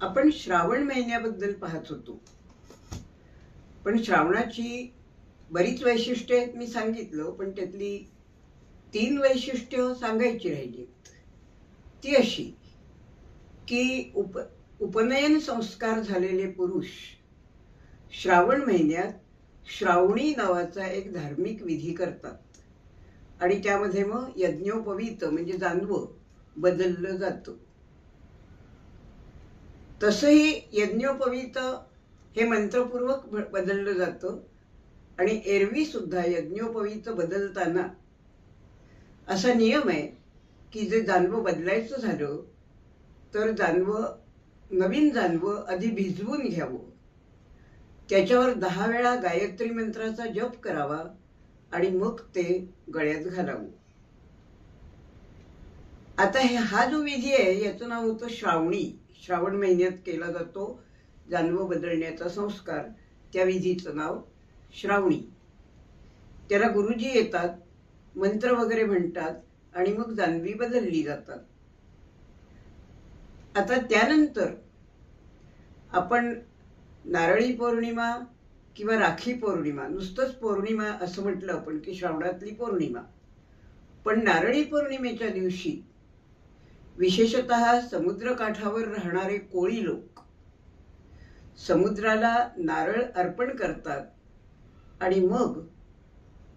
आपण श्रावण महिन्याबद्दल पाहत होतो. पण श्रावणाची बरीच वैशिष्ट्ये आहेत मी सांगितलं, पण त्यातली 3 वैशिष्ट्य सांगायची राहिली. ती अशी की उपनयन संस्कार झालेले पुरुष श्रावण महिन्यात श्रावणी नावाचा एक धार्मिक विधी करतात आणि त्यामध्ये मग यज्ञोपवीत म्हणजे जानवं बदललं जातं. तसंही यज्ञोपवीत हे मंत्रपूर्वक बदललं जातं आणि एरवी सुद्धा यज्ञोपवीत बदलताना असा नियम आहे की जे जानवं बदलायचं झालं तर नवीन जानवं आधी भिजवून घ्यावं, त्याच्यावर 10 वेळा गायत्री मंत्राचा जप करावा आणि मग ते गळ्यात घालावं. आता हा जो विधी आहे याचं नाव होतं श्रावणी. श्रावण महिन्यात केला जातो जानवं बदलण्याचा संस्कार, त्या विधीचं नाव श्रावणी. त्याला गुरुजी येतात, मंत्र वगैरे म्हणतात आणि मग जानवी बदलली जातात. आता त्यानंतर आपण नारळी पौर्णिमा किंवा राखी पौर्णिमा, नुसतंच पौर्णिमा असं म्हटलं आपण की श्रावणातली पौर्णिमा, पण नारळी पौर्णिमेच्या दिवशी विशेषतः समुद्रकाठावर राहणारे कोळी लोक समुद्राला नारळ अर्पण करतात आणि मग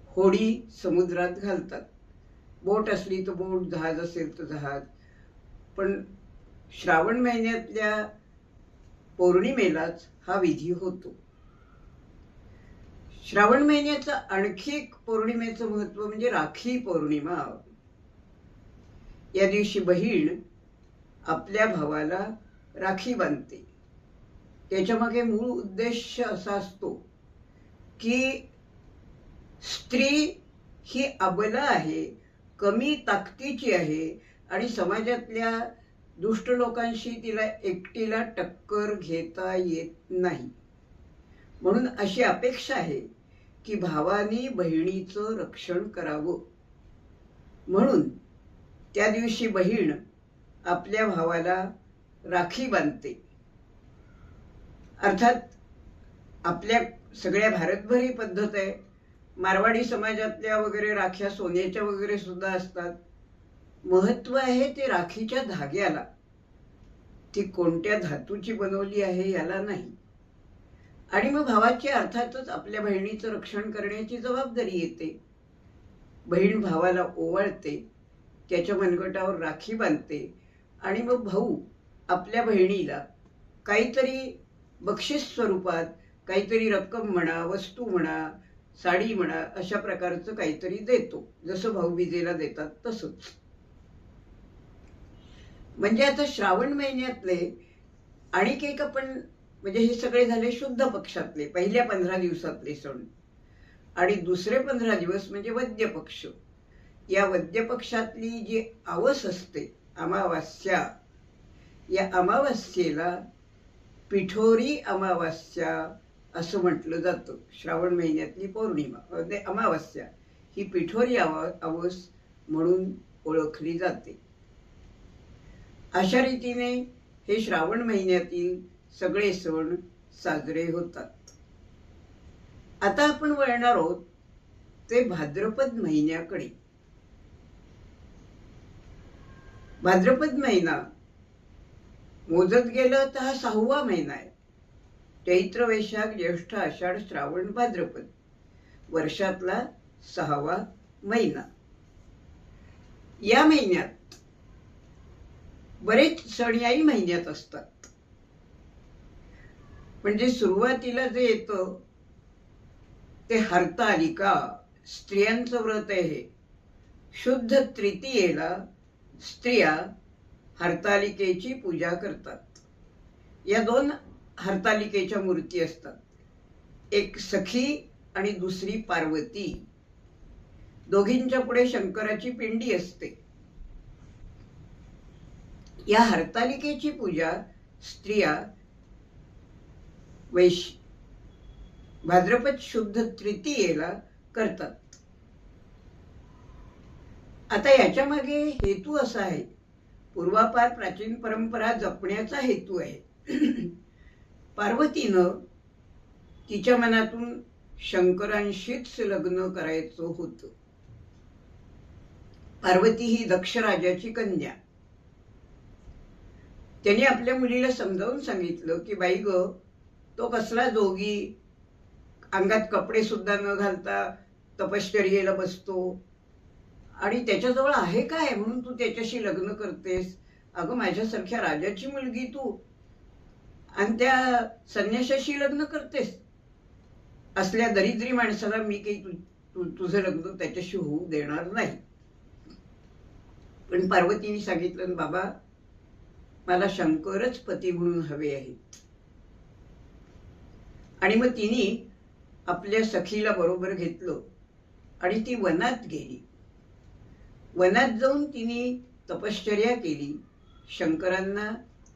होडी समुद्रात घालतात. बोट असली तर बोट, जहाज असेल तर जहाज. पण श्रावण महिन्यातल्या पौर्णिमेलाच हा विधी होतो. श्रावण महिन्याचं आणखी एक पौर्णिमेचं महत्व म्हणजे राखी पौर्णिमा. या दिवशी बहीण आपल्या भावाला राखी बांधते. त्याच्यामागे मूळ उद्देश असा असतो की स्त्री ही अबला आहे, कमी ताकदीची आहे आणि समाजातल्या दुष्ट लोकांशी तिला एकटीला टक्कर घेता येत नाही. म्हणून अशी अपेक्षा आहे की भावानी बहिणीचं रक्षण करावं. म्हणून त्या दिवशी बहीण आपल्या भावाला राखी बांधते. अर्थात आपल्या सगळ्या भारतभर ही पद्धत आहे. मारवाडी समाजातल्या वगैरे राख्या सोन्याच्या वगैरे सुद्धा असतात. महत्व आहे ते राखीच्या धाग्याला, ती कोणत्या धातूची बनवली आहे याला नाही. आणि मग भावाची अर्थातच आपल्या बहिणीचं रक्षण करण्याची जबाबदारी येते. बहीण भावाला ओवाळते, त्याच्या मनगटावर राखी बांधते आणि मग भाऊ आपल्या बहिणीला काहीतरी बक्षीस स्वरूपात, काहीतरी रक्कम म्हणा, वस्तू म्हणा, साडी म्हणा, अशा प्रकारचं काहीतरी देतो, जसं भाऊबीजेला देतात तसंच. म्हणजे आता श्रावण महिन्यातले आणखी एक आपण, म्हणजे हे सगळे झाले शुद्ध पक्षातले पहिल्या 15 दिवसातले सण. आणि दुसरे 15 दिवस म्हणजे वद्य पक्ष. या वद्य पक्षातली जी अवस असते, अमावास्या, या अमावास्येला पिठोरी अमावास्या असं म्हटलं जातं. श्रावण महिन्यातली पौर्णिमा अमावास्या ही पिठोरी अवस म्हणून ओळखली जाते. अशा रीतीने हे श्रावण महिन्यातील सगळे सण साजरे होतात. आता आपण वळणार आहोत ते भाद्रपद महिन्याकडे. भाद्रपद महिना मोजत गेलं तर हा 6वा महिना आहे. चैत्र, वैशाख, ज्येष्ठ, आषाढ, श्रावण, भाद्रपद, वर्षातला 6वा महिना. या महिन्यात बरेच सण याही महिन्यात असतात. म्हणजे सुरुवातीला जे येतं ते हरतालिका, स्त्रियांचं व्रत आहे हे. शुद्ध तृतीयेला स्त्रिया हरतालिकेची पूजा करतात. या 2 हरतालिकेच्या मूर्ती असतात, एक सखी आणि दुसरी पार्वती. दोघींच्या पुढे शंकराची पिंडी असते. या हरतालिकेची पूजा स्त्रिया भाद्रपद शुद्ध तृतीयेला करतात. आता याच्या मागे हेतू असा आहे, पूर्वापार प्राचीन परंपरा जपण्याचा हेतू आहे. पार्वतीनं तिच्या मनातून शंकरांशीच लग्न करायचं होतं. पार्वती ही दक्ष राजाची कन्या. त्याने आपल्या मुलीला समजावून सांगितलं की बाई ग, तो कसला जोगी, अंगात कपडे सुद्धा न घालता तपश्चर्येला बसतो आणि त्याच्याजवळ आहे काय म्हणून तू त्याच्याशी लग्न करतेस? अगं, माझ्यासारख्या राजाची मुलगी तू आणि त्या संन्याशाशी लग्न करतेस? असल्या दरिद्री माणसाला मी काही तुझं लग्न त्याच्याशी होऊ देणार नाही. पण पार्वतीने सांगितलं, बाबा, मला शंकरच पती म्हणून हवे आहेत. आणि मग तिने आपल्या सखीला बरोबर घेतलं आणि ती वनात गेली. वनात जाऊन तिने तपश्चर्या केली, शंकरांना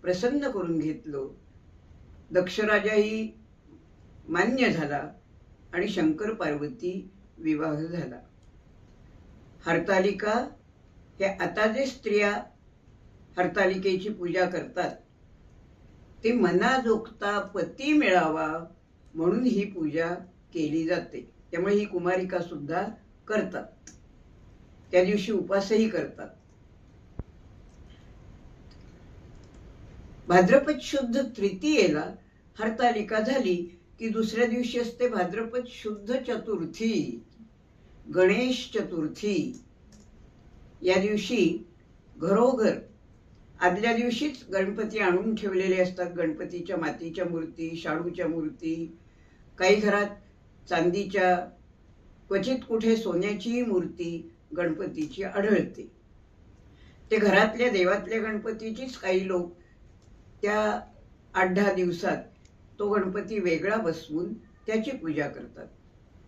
प्रसन्न करून घेतलं. दक्षराजाही मान्य झाला आणि शंकर पार्वती विवाह झाला. हरतालिका हे आता जे स्त्रिया हरतालिकेची पूजा करतात ते मनाजोगता पती मिळावा म्हणून ही पूजा केली जाते. त्यामुळे ही कुमारिका सुद्धा करतात. त्या दिवशी उपवासही करतात. भाद्रपद शुद्ध तृतीयेला हरतालिका झाली की दुसऱ्या दिवशी असते भाद्रपद शुद्ध चतुर्थी, गणेश चतुर्थी. या दिवशी घरोघर आदल्या दिवशीच गणपती आणून ठेवलेले असतात. गणपतीच्या मातीच्या मूर्ती, शाडूच्या मूर्ती, काही घरात चांदीच्या, क्वचित कुठे सोन्याचीही मूर्ती गणपतीची आढळते. ते घरातल्या देवातल्या गणपतीचीच काही लोक त्या 8-10 दिवसात तो गणपती वेगळा बसवून त्याची पूजा करतात.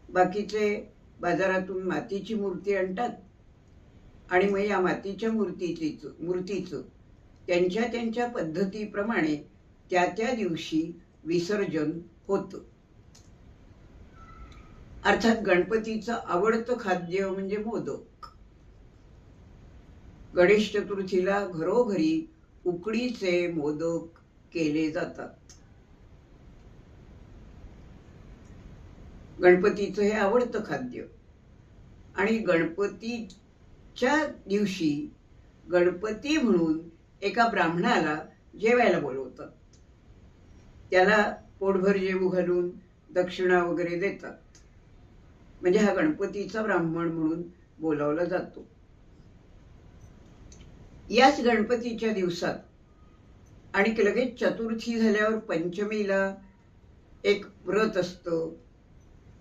बाकीचे बाजारातून मातीची मूर्ती आणतात आणि मग या मातीच्या मूर्तीचं त्यांच्या त्यांच्या पद्धतीप्रमाणे त्या दिवशी विसर्जन होतं. अर्थात गणपतीचं आवडतं खाद्य म्हणजे मोदक. गणेश चतुर्थीला घरोघरी उकडीचे मोदक केले जातात. गणपतीचं हे आवडतं खाद्य. आणि गणपतीच्या दिवशी गणपती म्हणून एका ब्राह्मणाला जेवायला बोलवतात. त्याला पोटभर जेवू घालून दक्षिणा वगैरे देतात. म्हणजे हा गणपतीचा ब्राह्मण म्हणून बोलावला जातो. याच गणपतीच्या दिवसात आणि लगेच चतुर्थी झाल्यावर पंचमीला एक व्रत असतं,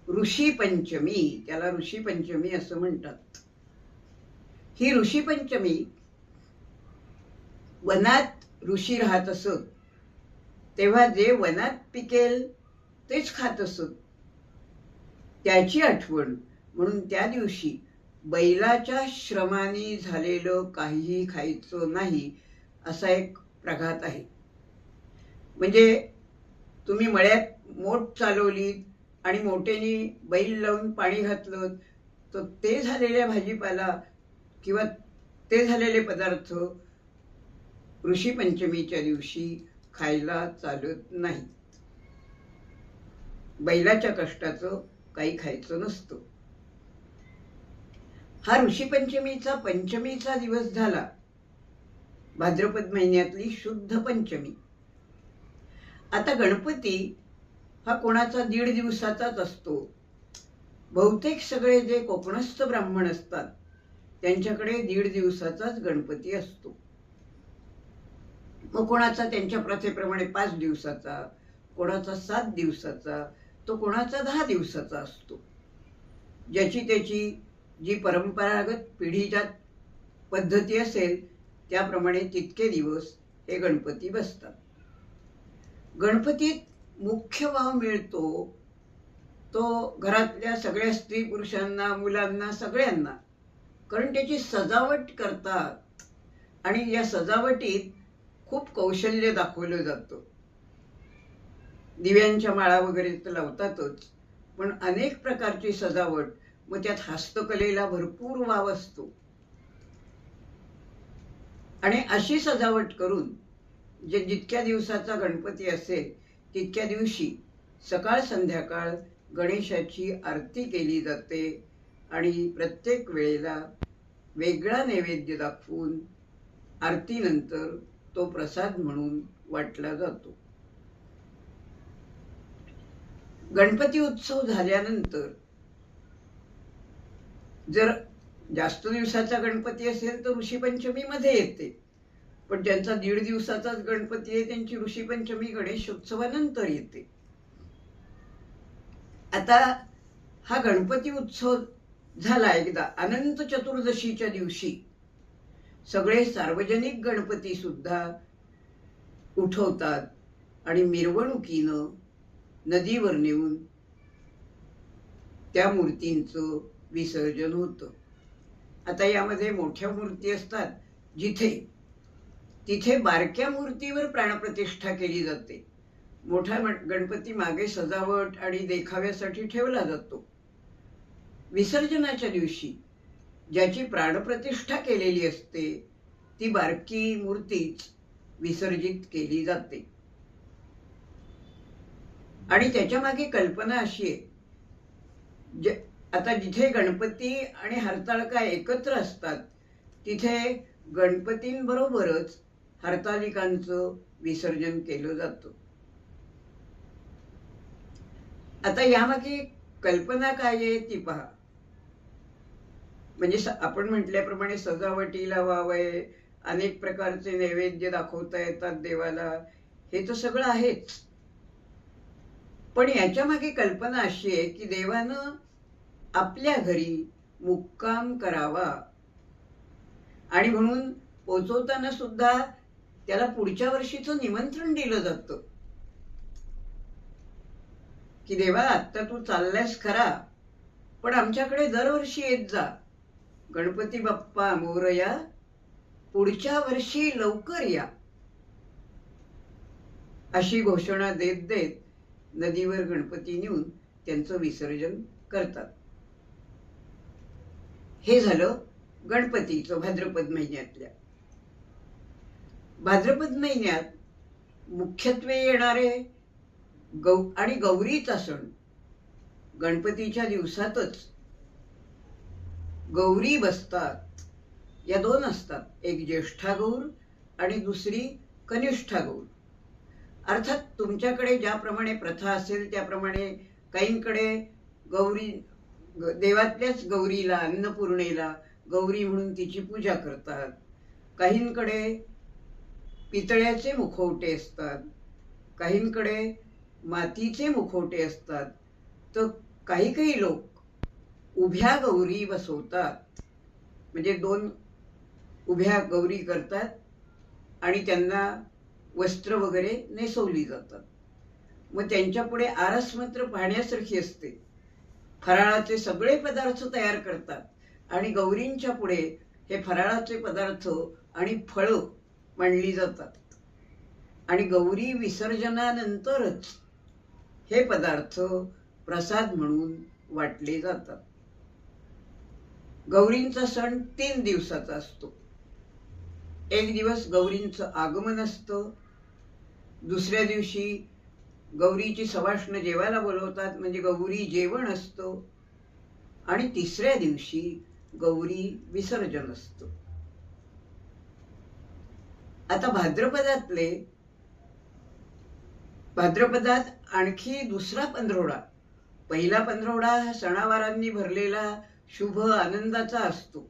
ऋषी पंचमी. त्याला ऋषी पंचमी असं म्हणतात. ही ऋषी पंचमी वनात ऋषी राहत असत तेव्हा जे वनात पिकेल तेच खात असत, त्याची आठवण म्हणून त्या दिवशी बैलाच्या श्रमाने झालेलं काहीही खायचं नाही असा एक प्रघात आहे. म्हणजे तुम्ही मळ्यात मोठ चालवली आणि मोठ्याने बैल लावून पाणी घातलं तर ते झालेल्या भाजीपाला किंवा ते झालेले पदार्थ ऋषी पंचमीच्या दिवशी खायला चालत नाही. बैलाच्या कष्टाचं काही खायचं नसतं. हा ऋषी पंचमीचा दिवस झाला, भाद्रपद महिन्यातली शुद्ध पंचमी. आता गणपती हा कोणाचा 1.5 दिवसाचाच असतो. बहुतेक सगळे जे कोकणस्थ ब्राह्मण असतात त्यांच्याकडे 1.5 दिवसाचाच गणपती असतो. मग कोणाचा त्यांच्या प्रथेप्रमाणे 5 दिवसाचा, कोणाचा 7 दिवसाचा, तो कोणाचा 10 दिवसाचा असतो. ज्याची त्याची जी परंपरागत पिढीजात पद्धती असेल त्याप्रमाणे तितके दिवस हे गणपती बसतात. गणपतीत मुख्य वाव मिळतो तो घरातल्या सगळ्या स्त्री पुरुषांना, मुलांना, सगळ्यांना. कारण त्याची सजावट करतात आणि या सजावटीत खूप कौशल्य दाखवलं जातं. दिव्यांच्या माळा वगैरे तर लावतातच, पण अनेक प्रकारची सजावट, मग त्यात हस्तकलेला भरपूर वाव असतो. आणि अशी सजावट करून जितक्या दिवसाचा गणपती असेल तितक्या दिवशी सकाळ संध्याकाळ गणेशाची आरती केली जाते आणि प्रत्येक वेळेला वेगळा नैवेद्य दाखवून आरतीनंतर तो प्रसाद म्हणून वाटला जातो. गणपती उत्सव झाल्यानंतर जर जास्त दिवसाचा गणपती असेल तर ऋषीपंचमी मध्ये येते, पण ज्यांचा 1.5 दिवसाचाच गणपती आहे त्यांची ऋषीपंचमी गणेशोत्सवानंतर येते. आता हा गणपती उत्सव झाला एकदा, अनंत चतुर्दशीच्या दिवशी सगळे सार्वजनिक गणपती सुद्धा उठवतात आणि मिरवणुकीनं नदीवर नेऊन त्या मूर्तींचं विसर्जन होतं. आता यामध्ये मोठ्या मूर्ती असतात तिथे बारक्या मूर्तीवर प्राणप्रतिष्ठा केली जाते. मोठा गणपती मागे सजावट आणि देखाव्यासाठी ठेवला जातो. विसर्जनाच्या दिवशी ज्याची प्राणप्रतिष्ठा केलेली असते ती बारकी मूर्तीच विसर्जित केली जाते. आणि त्याच्या मागे कल्पना अशी आहे, आता जिथे गणपती आणि हरताळका एकत्र असतात तिथे गणपतींबरोबरच हरतालिकांचं विसर्जन केलं जातं. आता यामागे कल्पना काय आहे ती पहा. म्हणजे आपण म्हटल्याप्रमाणे सजावटीला वावय, अनेक प्रकारचे नैवेद्य दाखवता येतात देवाला, हे तर सगळं आहेच. पण याच्या मागे कल्पना अशी आहे की देवानं आपल्या घरी मुक्काम करावा आणि म्हणून पोचवताना सुद्धा त्याला पुढच्या वर्षीचं निमंत्रण दिलं जातं की देवा आत्ता तू चालल्यास खरा, पण आमच्याकडे दरवर्षी येत जा. गणपती बाप्पा मोरया, पुढच्या वर्षी लवकर या, अशी घोषणा देत देत नदीवर गणपती नेऊन त्यांचं विसर्जन करतात. हे झालं गणपतीचं भाद्रपद महिन्यातल्या. भाद्रपद महिन्यात मुख्यत्वे येणारे आणि गौरीचा सण. गणपतीच्या दिवसातच गौरी बसतात. या 2 असतात, एक ज्येष्ठा गौर आणि दुसरी कनिष्ठा गौर. अर्थात तुमच्याकडे ज्याप्रमाणे प्रथा असेल त्याप्रमाणे काहींकडे गौरी, देवातल्याच गौरीला, अन्नपूर्णेला गौरी म्हणून तिची पूजा करतात. काहींकडे पितळ्याचे मुखवटे असतात, काहींकडे मातीचे मुखवटे असतात, तर काही लोक उभ्या गौरी बसवतात. म्हणजे 2 उभ्या गौरी करतात आणि त्यांना वस्त्र वगैरे नेसवली जातात. मग त्यांच्या पुढे आरस मात्र पाहण्यासारखी असते. फराळाचे सगळे पदार्थ तयार करतात आणि गौरींच्या पुढे हे फराळाचे पदार्थ आणि फळं मांडली जातात आणि गौरी विसर्जनानंतरच हे पदार्थ प्रसाद म्हणून वाटले जातात. गौरींचा सण 3 दिवसाचा असतो. एक दिवस गौरींचं आगमन असतं, दुसऱ्या दिवशी गौरीची सवाष्ण जेवायला बोलवतात म्हणजे गौरी जेवण असतं, आणि तिसऱ्या दिवशी गौरी विसर्जन असतं. आता भाद्रपदात आणखी दुसरा पंधरवडा. पहिला पंधरवडा हा सणावारांनी भरलेला शुभ आनंदाचा असतो,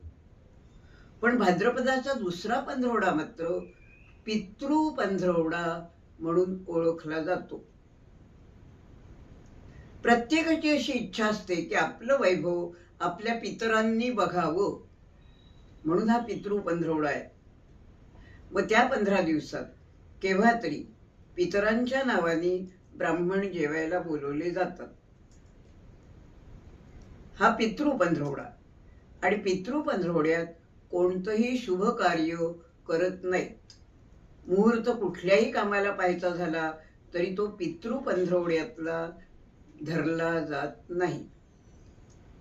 पण भाद्रपदाचा दुसरा पंधरवडा मात्र पितृ पंधरवडा म्हणून ओळखला जातो. प्रत्येकाची अशी इच्छा असते की आपलं वैभव आपल्या पितरांनी बघावं, म्हणून हा पितृ पंधरवडा आहे. मग त्या 15 दिवसात केव्हा तरी पितरांच्या नावाने ब्राह्मण जेवायला बोलवले जातात. हा पितृ पंधरवडा. आणि पितृ पंधरवड्यात कोणतंही शुभ कार्य करत नाहीत. मुहूर्त कुठल्याही कामाला पाहायचा झाला तरी तो पितृ पंधरवड्यातला धरला जात नाही.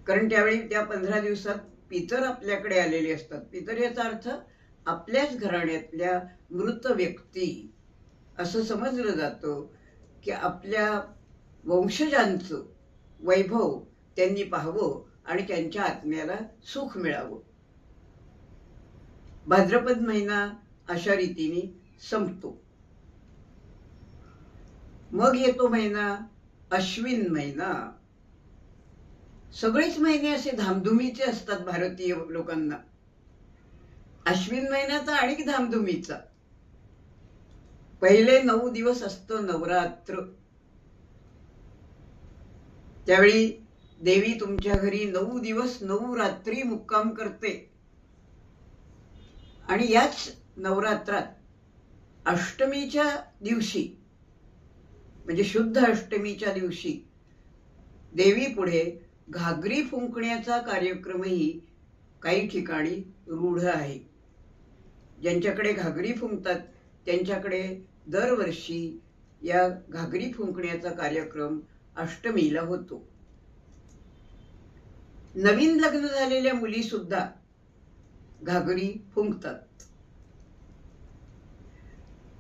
कारण त्यावेळी त्या 15 दिवसात पितर आपल्याकडे आलेले असतात. पितर याचा अर्थ आपल्याच घराण्यातल्या मृत व्यक्ती असं समजलं जातं की आपल्या वंशजांचं वैभव त्यांनी पाहावं आणि त्यांच्या आत्म्याला सुख मिळावं. भाद्रपद महिना अशा रीतीने संपतो. मग येतो महिना अश्विन महिना. सगळेच महिने असे धामधुमीचे असतात भारतीय लोकांना. अश्विन महिना तर आणखी धामधुमीचा. पहिले 9 दिवस असतं नवरात्र. त्यावेळी देवी तुमच्या घरी 9 दिवस 9 रात्री मुक्काम करते. आणि याच नवरात्रात अष्टमीच्या दिवशी म्हणजे शुद्ध अष्टमीच्या दिवशी देवी पुढे घागरी फुंकण्याचा कार्यक्रमही काही ठिकाणी रूढ आहे. ज्यांच्याकडे घागरी फुंकतात त्यांच्याकडे दरवर्षी या घागरी फुंकण्याचा कार्यक्रम अष्टमीला होतो. नवीन लग्न झालेल्या मुली सुद्धा घागरी फुंकतात.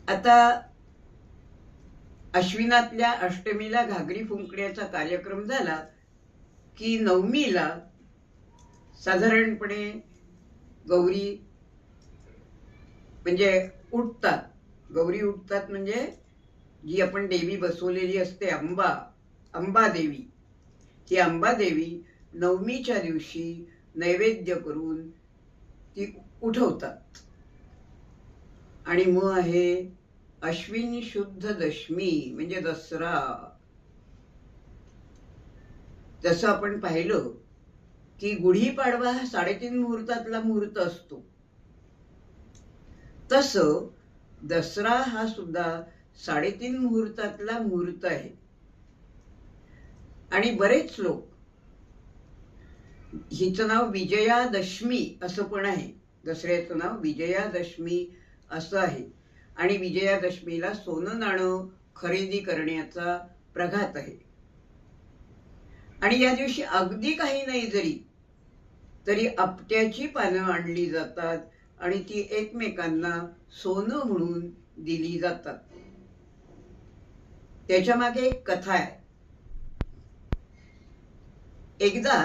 आता अश्विनातल्या अष्टमीला घागरी फुंकण्याचा कार्यक्रम झाला की नवमीला साधारणपणे गौरी म्हणजे उठतात. गौरी उठतात म्हणजे जी आपण देवी बसवलेली असते अंबा देवी, ती अंबा देवी नवमीच्या दिवशी नैवेद्य करून ती उठवतात. आणि मग आहे अश्विन शुद्ध दशमी म्हणजे दसरा. जसं आपण पाहिलं की गुढीपाडवा हा 3:30 मुहूर्तातला मुहूर्त असतो, तसं दसरा हा सुद्धा 3:30 मुहूर्तातला मुहूर्त आहे. आणि बरेच लोक, हिचं नाव विजयादशमी असं पण आहे, दसऱ्याचं नाव विजयादशमी असं आहे. आणि विजयादशमीला सोनं नाणं खरेदी करण्याचा प्रघात आहे. आणि या दिवशी अगदी काही नाही जरी तरी आपट्याची पानं आणली जातात आणि ती एकमेकांना सोनं म्हणून दिली जातात. त्याच्या मागे एक कथा आहे. एकदा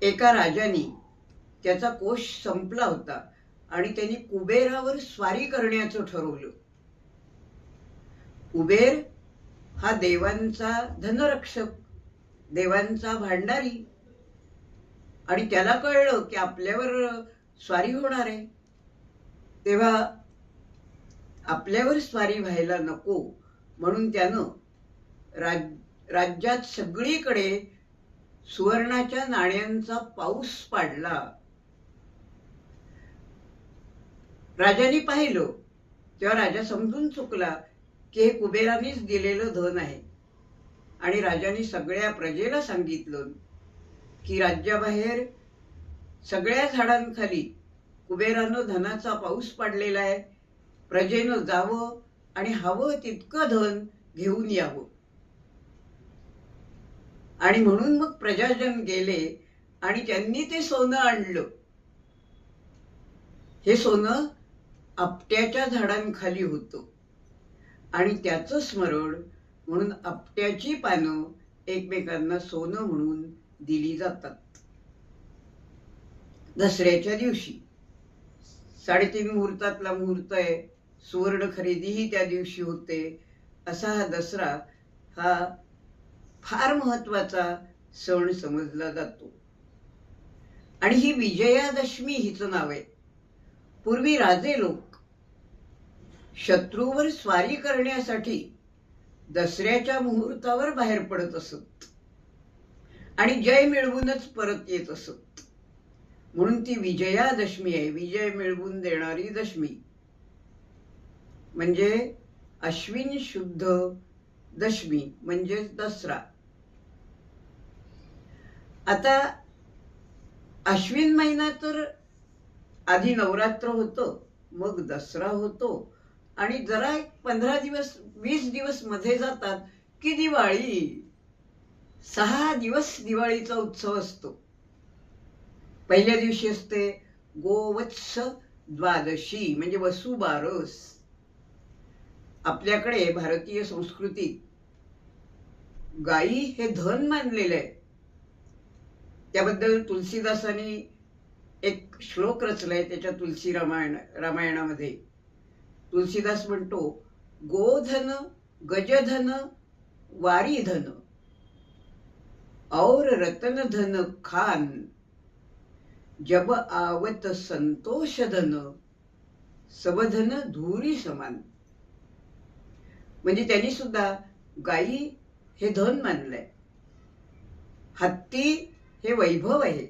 एका राजाने त्याचा कोष संपला होता आणि त्यांनी कुबेरावर स्वारी करण्याचं ठरवलं. कुबेर हा देवांचा धनरक्षक, देवांचा भांडारी. आणि त्याला कळलं की आपल्यावर स्वारी होणार आहे, तेव्हा आपल्यावर स्वारी व्हायला नको म्हणून त्यानं राज्यात सगळीकडे सुवर्णाच्या नाण्यांचा पाऊस पाडला. राजाने पाहिलं तेव्हा राजा समजून चुकला की हे कुबेरानेच दिलेलं धन आहे. आणि राजाने सगळ्या प्रजेला सांगितलं की राज्याबाहेर सगळ्या झाडांखाली कुबेरानं धनाचा पाऊस पाडलेला आहे, प्रजेनं जावं आणि हवं तितकं धन घेऊन यावं. आणि म्हणून मग प्रजाजन गेले आणि त्यांनी ते सोनं आणलं. हे सोनं आपट्याच्या झाडांखाली होतं आणि त्याचं स्मरण म्हणून आपट्याची पानं एकमेकांना सोनं म्हणून दिली जातात. दसऱ्याच्या दिवशी 3:30 मुहूर्तातला मुहूर्त आहे, सुवर्ण खरेदीही त्या दिवशी होते. असा हा दसरा हा फार महत्वाचा सण समजला जातो. आणि ही विजयादशमी हिचं नाव आहे. पूर्वी राजे लोक शत्रूवर स्वारी करण्यासाठी दसऱ्याच्या मुहूर्तावर बाहेर पडत असत आणि जय मिळवूनच परत येत असत. म्हणून ती विजयादशमी आहे, विजय मिळवून देणारी दशमी. म्हणजे अश्विन शुद्ध दशमी म्हणजे दसरा. आता अश्विन महिना तर आधी नवरात्र होतं, मग दसरा होतो आणि जरा 15 दिवस 20 दिवस मध्ये जातात की दिवाळी. 6 दिवस दिवाळीचा उत्सव असतो. पहिल्या दिवशी असते गोवत्स द्वादशी म्हणजे वसुबारस. आपल्याकडे भारतीय संस्कृतीत गायी हे धन मानलेलं आहे. त्याबद्दल तुलसीदासांनी एक श्लोक रचलाय त्याच्या तुलसी रामायणामध्ये. तुलसीदास म्हणतो, गोधन गजधन वारीधन और रतन धन खान, जब आवत संतोष धन, सबधन धुरी समान. म्हणजे त्यांनी सुद्धा गायी हे धन मानलंय. हत्ती हे वैभव आहे.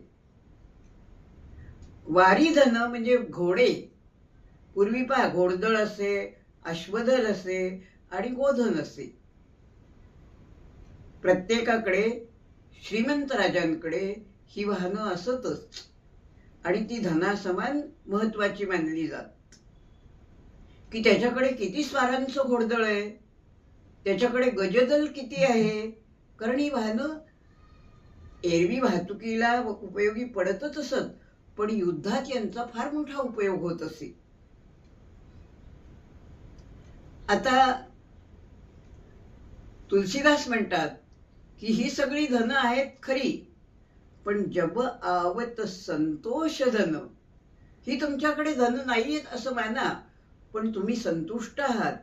वारीधन म्हणजे घोडे. पूर्वी पहा, घोडदळ असे, अश्वदल असे आणि गोधन असे. प्रत्येकाकडे, श्रीमंत राजांकडे ही वाहनं असतच आणि ती धनासमान महत्वाची मानली जात. की त्याच्याकडे किती स्वारांचं घोडदळ आहे, त्याच्याकडे गजदल किती आहे. कारण ही वाहनं एरवी वाहतुकीला उपयोगी पडतच असत, पण युद्धात यांचा फार मोठा उपयोग होत असे. आता तुलसीदास म्हणतात की ही सगळी धन आहेत खरी, पण जब आवत संतोष धन, ही तुमच्याकडे धन नाहीयेत असं माना, पण तुम्ही संतुष्ट आहात,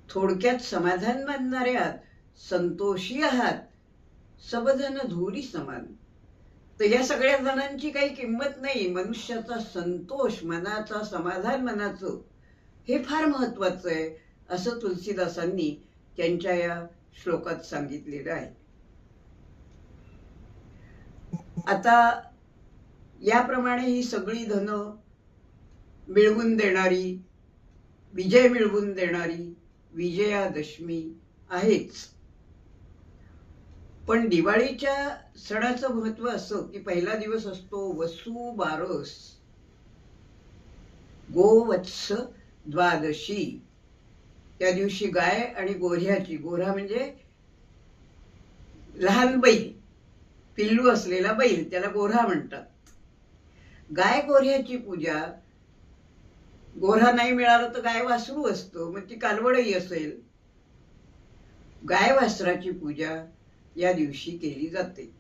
थोडक्यात समाधान मानणारे आहात, संतोषी आहात, सबधन धुरी समान. तर या सगळ्या धनांची काही किंमत नाही. मनुष्याचा संतोष, मनाचा समाधान मनाचं, हे फार महत्वाचं आहे, असं तुलसीदासांनी त्यांच्या या श्लोकात सांगितलेलं आहे. आता याप्रमाणे ही सगळी धन मिळवून देणारी, विजय मिळवून देणारी विजयादशमी आहेच. पण दिवाळीच्या सणाचं महत्व असं की पहिला दिवस असतो वसू बारस, गोवत्स द्वादशी. त्या दिवशी गाय आणि गोऱ्ह्याची, गोऱ्हा म्हणजे लहान बैल, पिल्लू असलेला बैल, त्याला गोऱ्हा म्हणतात. गाय गोऱ्ह्याची पूजा. गोऱ्हा नाही मिळाला तर गाय वासरू असतो, मग ती कालवडही असेल. गाय वासराची पूजा या दिवशी केली जाते.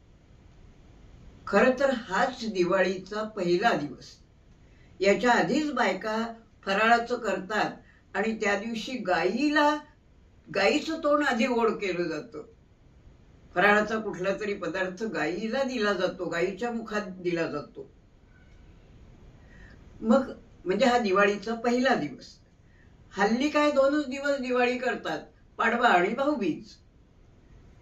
खर तर हाच दिवाळीचा पहिला दिवस. याच्या आधीच बायका फराळाचं करतात आणि त्या दिवशी गायीचं तोंड आधी गोड केलं जातं. फराळाचा कुठला तरी पदार्थ गायीला दिला जातो, गायीच्या मुखात दिला जातो. मग म्हणजे हा दिवाळीचा पहिला दिवस. हल्ली काय 2च दिवस दिवाळी करतात, पाडवा आणि भाऊबीज.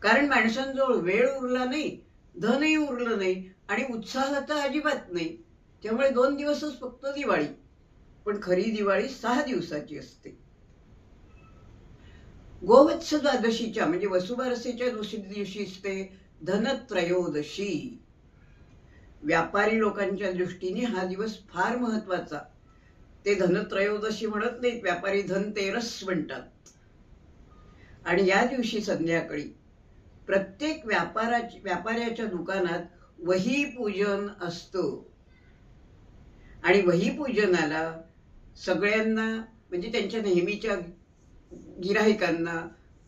कारण माणसांजवळ वेळ उरला नाही, धनही उरलं नाही आणि उत्साह तर अजिबात नाही. त्यामुळे 2 दिवसच फक्त दिवाळी. पण खरी दिवाळी 6 दिवसाची असते. गोवत्स द्वादशीच्या म्हणजे वसुबारसेच्या दुसऱ्या दिवशी असते धनत्रयोदशी. व्यापारी लोकांच्या दृष्टीने हा दिवस फार महत्वाचा. ते धनत्रयोदशी म्हणत नाहीत, व्यापारी धनतेरस म्हणतात. आणि या दिवशी संध्याकाळी प्रत्येक व्यापाऱ्याच्या दुकानात वही पूजन असतं. आणि वही पूजनाला सगळ्यांना म्हणजे त्यांच्या नेहमीच्या गिराहिकांना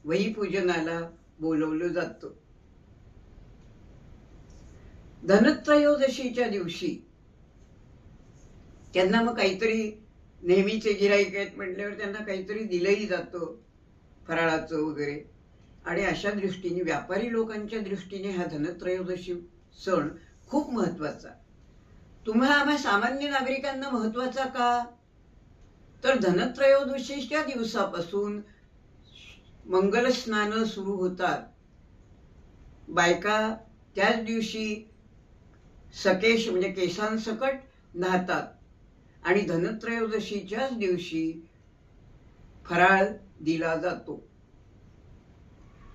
वही पूजनाला बोलवलं जातं. धनत्रयोदशीच्या दिवशी त्यांना मग काहीतरी, नेहमीचे गिराहिक आहेत म्हटल्यावर त्यांना काहीतरी दिलंही जातं, फराळाचं वगैरे. आणि अशा दृष्टीने व्यापारी लोकांच्या दृष्टीने हा धनत्रयोदशी सण खूप महत्वाचा. तुम्हाला आम्हा सामान्य नागरिकांना महत्वाचा का? तर धनत्रयोदशीच्या दिवसापासून मंगल स्नान सुरू होतात. बायका त्याच दिवशी सकेश म्हणजे केसांसकट न्हातात आणि धनत्रयोदशीच्याच दिवशी फराळ दिला जातो.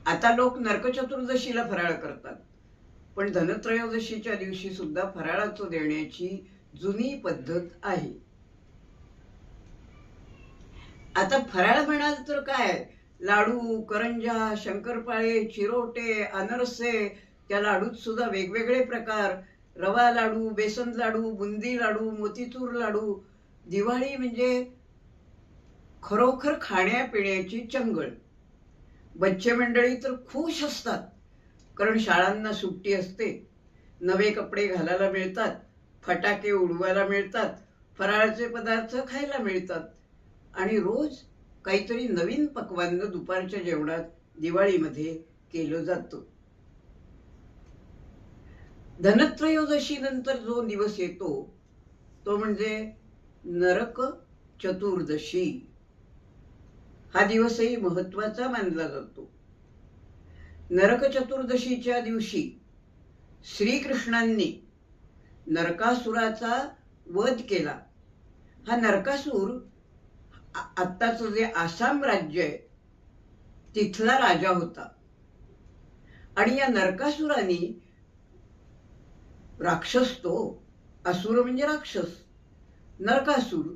आता लोक नरकचतुर्दशीला फराळ करतात, पण धनत्रयोदशीच्या दिवशी सुद्धा फराळाचं देण्याची जुनी पद्धत आहे. आता फराळ म्हणाल तर काय, लाडू, करंजा, शंकरपाळे, चिरोटे, अनरसे. त्या लाडूत सुद्धा वेगवेगळे प्रकार, रवा लाडू, बेसन लाडू, बुंदी लाडू, मोतीचूर लाडू. दिवाळी म्हणजे खरोखर खाण्यापिण्याची चंगळ. बच्चे मंडळी तर खुश असतात, कारण शाळांना सुट्टी असते, नवे कपडे घालायला मिळतात, फटाके उडवायला मिळतात, फराळाचे पदार्थ खायला मिळतात आणि रोज काहीतरी नवीन पक्वान्न दुपारच्या जेवणात दिवाळीमध्ये केलं जातं. धनत्रयोदशी नंतर जो दिवस येतो तो म्हणजे नरक चतुर्दशी. हा दिवसही महत्वाचा मानला जातो. नरक चतुर्दशीच्या दिवशी श्रीकृष्णांनी नरकासुराचा वध केला. हा नरकासूर आत्ताचं जे आसाम राज्य आहे तिथला राजा होता आणि या नरकासुराने, राक्षस तो, असुर म्हणजे राक्षस, नरकासूर,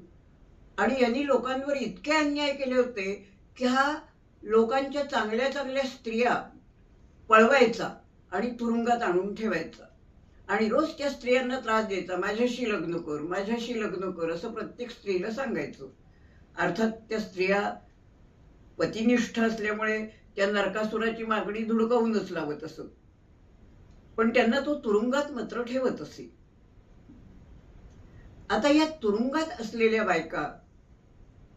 आणि यांनी लोकांवर इतके अन्याय केले होते की हा लोकांच्या चांगल्या चांगल्या स्त्रिया पळवायचा आणि तुरुंगात आणून ठेवायचा आणि रोज त्या स्त्रियांना त्रास द्यायचा. माझ्याशी लग्न कर, माझ्याशी लग्न कर असं प्रत्येक स्त्रीला सांगायचं. अर्थात त्या स्त्रिया पतिनिष्ठ असल्यामुळे त्या नरकासुराची मागणी धुडकावूनच लावत असत, पण त्यांना तो तुरुंगात मात्र ठेवत असे. आता या तुरुंगात असलेल्या बायका,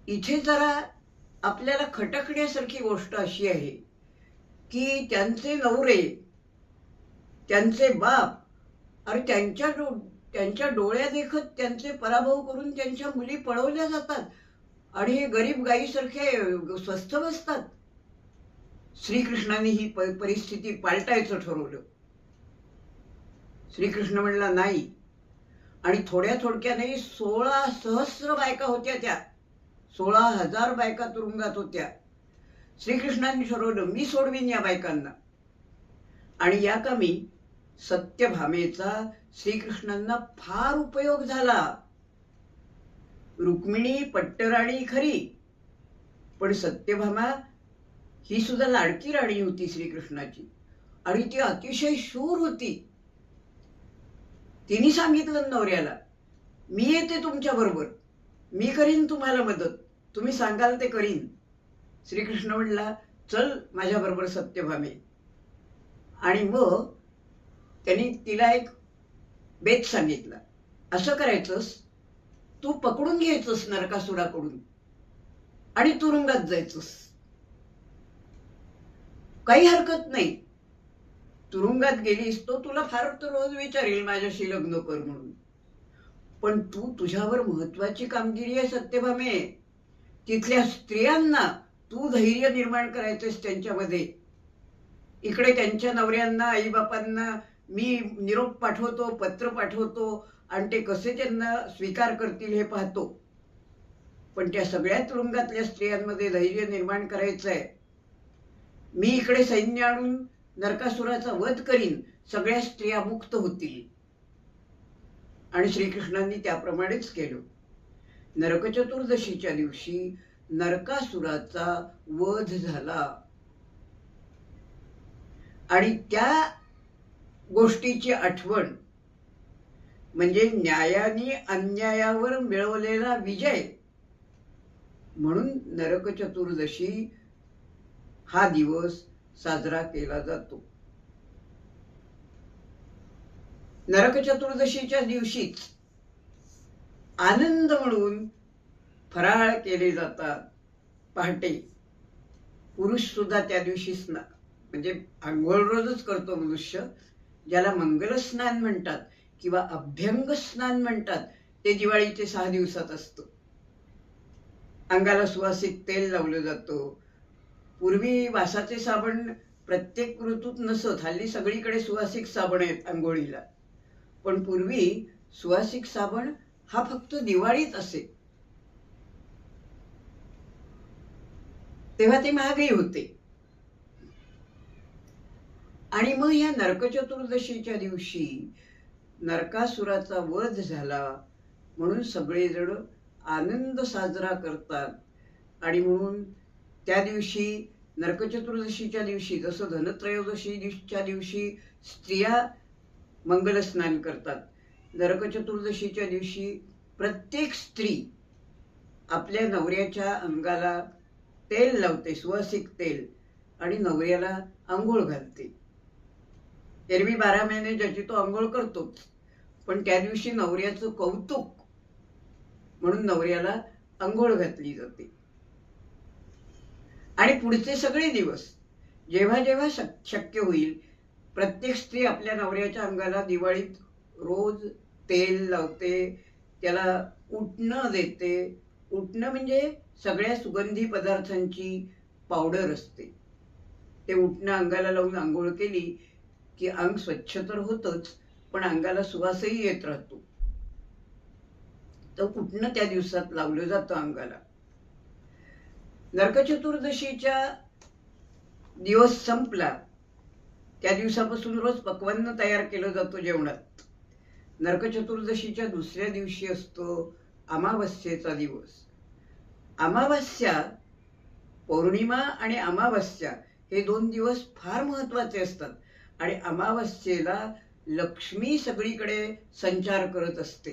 इथे जरा आपल्याला खटकण्यासारखी गोष्ट अशी आहे की त्यांचे नवरे, त्यांचे बाप आणि त्यांच्या डोळ्या देखत त्यांचे पराभव करून त्यांच्या मुली पळवल्या जातात आणि हे गरीब गायीसारखे स्वस्थ बसतात. श्रीकृष्णाने ही परिस्थिती पालटायचं ठरवलं. श्रीकृष्ण म्हणला नाही, आणि थोडक्या नाही 16,000 बायका होत्या, त्या 16,000 बायका तुरुंगात होत्या. श्रीकृष्णांनी ठरवलं मी सोडवीन या बायकांना. आणि या कामी सत्यभामेचा श्रीकृष्णांना फार उपयोग झाला. रुक्मिणी पट्टराणी खरी, पण सत्यभामा ही सुद्धा लाडकी राणी होती श्रीकृष्णाची आणि ती अतिशय शूर होती. तिने सांगितलं नवऱ्याला, मी येते तुमच्या बरोबर, मी करीन तुम्हाला मदत, तुम्ही सांगाल ते करीन. श्रीकृष्ण म्हणला चल माझ्या बरोबर सत्यभामे. आणि मग त्यांनी तिला एक बेत सांगितला, असं करायचंस, तू पकडून घ्यायचंस नरकासुराकडून आणि तुरुंगात जायचंस. काही हरकत नाही, तुरुंगात गेलीस तो तुला फार तर रोज विचारेल माझ्याशी लग्न कर म्हणून, पण तू तुझ्यावर महत्वाची कामगिरी आहे सत्यभामे. तिथल्या स्त्रियांना तू धैर्य निर्माण करायचंस त्यांच्यामध्ये. इकडे त्यांच्या नवऱ्यांना, आईबापांना मी निरोप पाठवतो, पत्र पाठवतो आणि ते कसे त्यांना स्वीकार करतील हे पाहतो, पण त्या सगळ्या तुरुंगातल्या स्त्रियांमध्ये धैर्य निर्माण करायचं आहे. मी इकडे सैन्य आणून नरकासुराचा वध करीन, सगळ्या स्त्रिया मुक्त होतील. आणि श्रीकृष्णांनी त्याप्रमाणेच केलं. नरक चतुर्दशीच्या दिवशी नरकासुराचा वध झाला आणि त्या गोष्टीची आठवण म्हणजे न्यायाने अन्यायावर मिळवलेला विजय म्हणून नरक चतुर्दशी हा दिवस साजरा केला जातो. नरक चतुर्दशीच्या दिवशीच आनंद म्हणून फराळ केले जातात. पहाटे पुरुष सुद्धा त्या दिवशी म्हणजे आंघोळ रोजच करतो मनुष्य, ज्याला मंगल स्नान म्हणतात किंवा अभ्यंग स्नान म्हणतात, ते दिवाळीचे 6 दिवसात असतं. अंगाला सुवासिक तेल लावलं जातं. पूर्वी वासाचे साबण प्रत्येक ऋतूत नसत, हल्ली सगळीकडे सुवासिक साबण आहेत आंघोळीला, पण पूर्वी सुवासिक साबण हा फक्त दिवाळीत असे, तेव्हा ते महागही होते. आणि मग या नरक चतुर्दशीच्या दिवशी नरकासुराचा वध झाला म्हणून सगळेजण आनंद साजरा करतात. आणि म्हणून त्या दिवशी नरक चतुर्दशीच्या दिवशी जसं धनत्रयोदशीच्या दिवशी स्त्रिया मंगल स्नान करतात, नरक चतुर्दशीच्या दिवशी प्रत्येक स्त्री आपल्या नवऱ्याच्या अंगाला तेल लावते, सुवासिक तेल, आणि नवऱ्याला आंघोळ घालते. एरवी 12 महिने ज्याची तो आंघोळ करतोच, पण त्या दिवशी नवऱ्याचं कौतुक म्हणून नवऱ्याला आंघोळ घातली जाते. आणि पुढचे सगळे दिवस जेव्हा जेव्हा शक्य होईल, प्रत्येक स्त्री आपल्या नवऱ्याच्या अंगाला दिवाळीत रोज तेल लावते, त्याला उटणं देते. उटणं म्हणजे सगळ्या सुगंधी पदार्थांची पावडर असते. ते उटणं अंगाला लावून आंघोळ केली की अंग स्वच्छ तर होतच, पण अंगाला सुवासही येत राहतो. तर उटणं त्या दिवसात लावलं जातं अंगाला. नरक चतुर्दशीचा दिवस संपला, त्या दिवसापासून रोज पक्वान्न तयार केलं जातं जेवणात. नरक चतुर्दशीच्या दुसऱ्या दिवशी असतो अमावस्येचा दिवस. अमावस्या, पौर्णिमा आणि अमावस्या हे 2 दिवस फार महत्वाचे असतात. आणि अमावस्येला लक्ष्मी सगळीकडे संचार करत असते,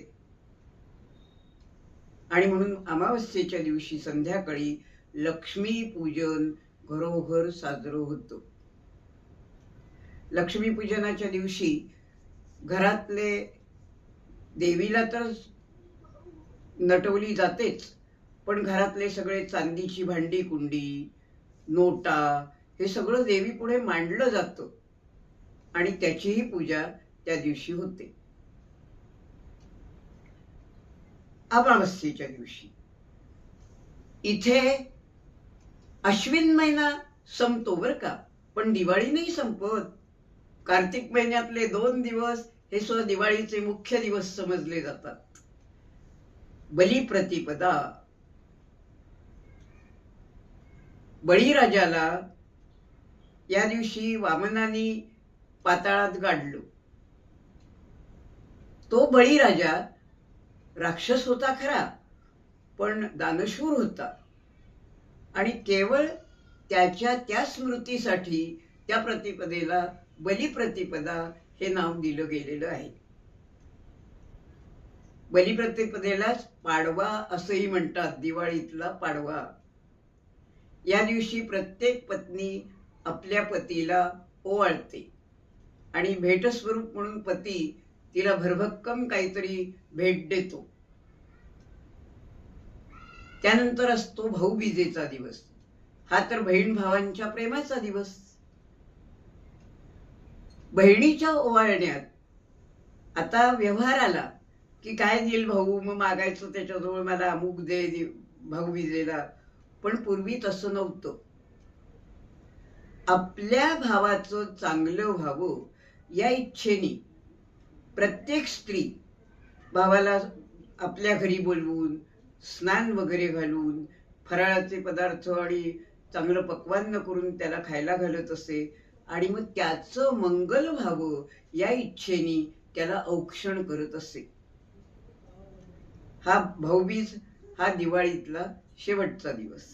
आणि म्हणून अमावस्येच्या दिवशी संध्याकाळी लक्ष्मी पूजन घरोघर साजरं होतं. लक्ष्मीपूजनाच्या दिवशी घरातले देवीला तर नटवली जातेच, पण घरातले सगळे चांदीची भांडी कुंडी, नोटा, हे सगळं देवी पुढे मांडलं जातं आणि त्याचीही पूजा त्या दिवशी होते. अमावस्येच्या दिवशी इथे अश्विन महिना संपतो बरं का, पण दिवाळी नाही संपत. कार्तिक महिन्यातले 2 दिवस हे सुद्धा दिवाळीचे मुख्य दिवस समजले जातात. बलिप्रतिपदा, बळीराजाला या दिवशी वामनाने पाताळात गाडलं. तो बळीराजा राक्षस होता खरा, पण दानशूर होता, आणि केवळ त्याच्या त्या स्मृतीसाठी त्या प्रतिपदेला बलिप्रतिपदा हे नाव दिलं गेलेलं आहे. बलिप्रतिपदेलाच पाडवा असंही म्हणतात, दिवाळीतला पाडवा. या दिवशी प्रत्येक पत्नी आपल्या पतीला ओवाळते आणि भेटस्वरूप म्हणून पती तिला भरभक्कम काहीतरी भेट देतो. त्यानंतर असतो भाऊबीजेचा दिवस. हा तर बहीण भावांच्या प्रेमाचा दिवस. बहिणीच्या ओवाळण्यात आता व्यवहार आला की काय देईल भाऊ, मग मागायचं त्याच्याजवळ, मला अमुक दे भाऊबीजेला. पण पूर्वी तसं नव्हतं. आपल्या भावाचं चांगलं व्हावं या इच्छेने प्रत्येक स्त्री भावाला आपल्या घरी बोलवून स्नान वगैरे घालून फराळाचे पदार्थ आणि चांगलं पक्वान्न करून त्याला खायला घालत असे, आणि मग त्याचं मंगल व्हावं या इच्छेने त्याला औक्षण करत असे. हा भाऊबीज हा दिवाळीतला शेवटचा दिवस.